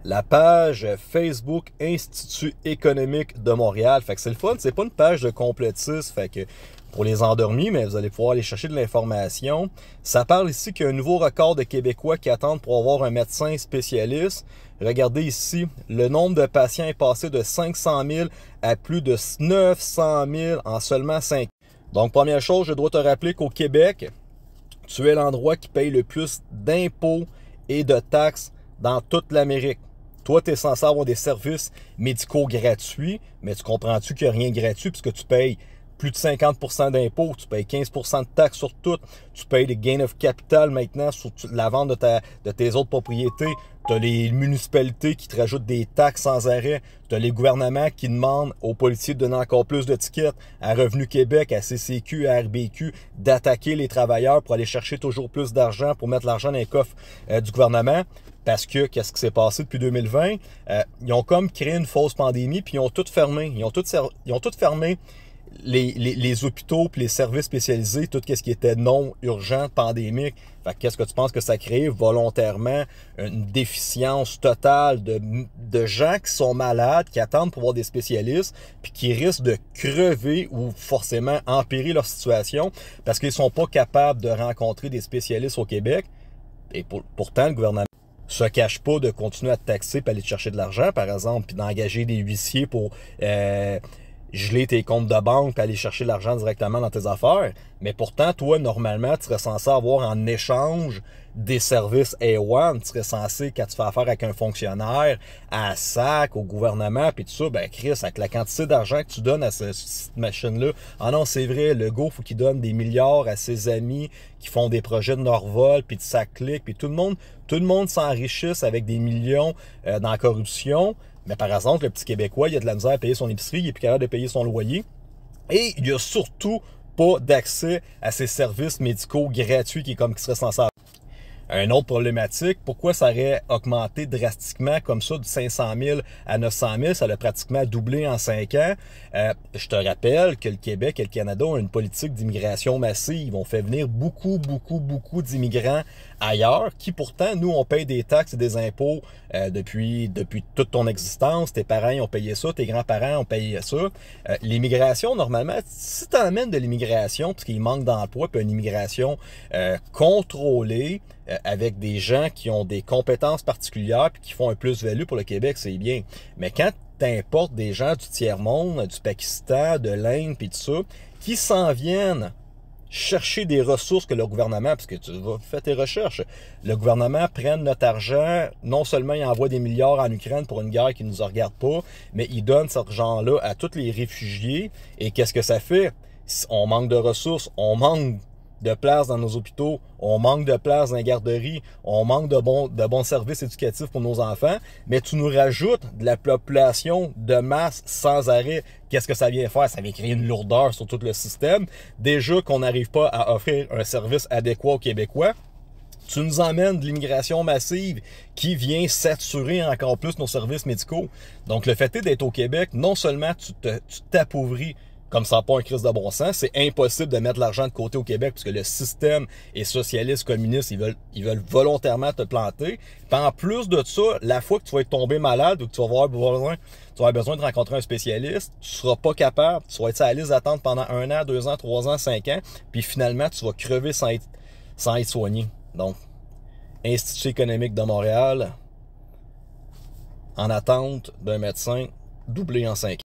la page Facebook Institut économique de Montréal. Fait que c'est le fun, c'est pas une page de complotistes, fait que pour les endormis, mais vous allez pouvoir aller chercher de l'information. Ça parle ici qu'il y a un nouveau record de Québécois qui attendent pour avoir un médecin spécialiste. Regardez ici, le nombre de patients est passé de 500 000 à plus de 900 000 en seulement 5 ans. Donc, première chose, je dois te rappeler qu'au Québec, tu es l'endroit qui paye le plus d'impôts et de taxes dans toute l'Amérique. Toi, tu es censé avoir des services médicaux gratuits, mais tu comprends-tu qu'il n'y a rien de gratuit puisque tu payes plus de 50% d'impôts, tu payes 15% de taxes sur tout, tu payes des gains of capital maintenant sur la vente de tes autres propriétés, tu as les municipalités qui te rajoutent des taxes sans arrêt, tu as les gouvernements qui demandent aux policiers de donner encore plus de tickets, à Revenu Québec, à CCQ, à RBQ, d'attaquer les travailleurs pour aller chercher toujours plus d'argent, pour mettre l'argent dans les coffres du gouvernement. Parce que, qu'est-ce qui s'est passé depuis 2020? Ils ont comme créé une fausse pandémie, puis ils ont tout fermé. Ils ont tout fermé les hôpitaux puis les services spécialisés, tout ce qui était non urgent, pandémique. Fait qu'est-ce que tu penses que ça a créé volontairement une déficience totale de gens qui sont malades, qui attendent pour voir des spécialistes, puis qui risquent de crever ou forcément empirer leur situation parce qu'ils sont pas capables de rencontrer des spécialistes au Québec. Et pourtant, le gouvernement se cache pas de continuer à te taxer et aller te chercher de l'argent, par exemple, puis d'engager des huissiers pour geler tes comptes de banque et aller chercher de l'argent directement dans tes affaires. Mais pourtant, toi, normalement, tu serais censé avoir en échange des services A1. Tu serais censé, quand tu fais affaire avec un fonctionnaire, à SAC, au gouvernement, puis tout ça, ben Chris, avec la quantité d'argent que tu donnes à cette machine-là, ah non, c'est vrai, le gars, faut qu'il donne des milliards à ses amis qui font des projets de Norvol, puis de SAC-Clic, puis tout le monde s'enrichisse avec des millions dans la corruption. Mais par exemple, le petit Québécois, il a de la misère à payer son épicerie, il est plus capable de payer son loyer. Et il n'y a surtout pas d'accès à ces services médicaux gratuits qui serait censé avoir. Une autre problématique, pourquoi ça aurait augmenté drastiquement comme ça de 500 000 à 900 000, ça l'a pratiquement doublé en 5 ans. Je te rappelle que le Québec et le Canada ont une politique d'immigration massive. On fait venir beaucoup d'immigrants ailleurs qui pourtant, nous, on paye des taxes et des impôts depuis toute ton existence. Tes parents ont payé ça, tes grands-parents ont payé ça. L'immigration, normalement, si tu emmènes de l'immigration, parce qu'il manque d'emploi, puis une immigration contrôlée, avec des gens qui ont des compétences particulières puis qui font un plus-value pour le Québec, c'est bien. Mais quand tu importes des gens du tiers-monde, du Pakistan, de l'Inde puis tout ça, qui s'en viennent chercher des ressources que le gouvernement, parce que tu vas faire tes recherches, le gouvernement prenne notre argent, non seulement il envoie des milliards en Ukraine pour une guerre qui ne nous regarde pas, mais il donne cet argent-là à tous les réfugiés. Et qu'est-ce que ça fait? On manque de ressources, on manque de place dans nos hôpitaux, on manque de place dans les garderies, on manque de bons services éducatifs pour nos enfants, mais tu nous rajoutes de la population de masse sans arrêt. Qu'est-ce que ça vient faire? Ça vient créer une lourdeur sur tout le système. Déjà qu'on n'arrive pas à offrir un service adéquat aux Québécois, tu nous emmènes de l'immigration massive qui vient saturer encore plus nos services médicaux. Donc, le fait est d'être au Québec, non seulement tu t'appauvris comme ça n'a pas un crise de bon sens, c'est impossible de mettre l'argent de côté au Québec parce que le système est socialiste, communiste, ils veulent volontairement te planter. Puis en plus de ça, la fois que tu vas être tombé malade ou que tu vas avoir besoin de rencontrer un spécialiste, tu seras pas capable, tu vas être sur la liste d'attente pendant 1 an, 2 ans, 3 ans, 5 ans, puis finalement, tu vas crever sans être soigné. Donc, Institut économique de Montréal, en attente d'un médecin doublé en 5 ans.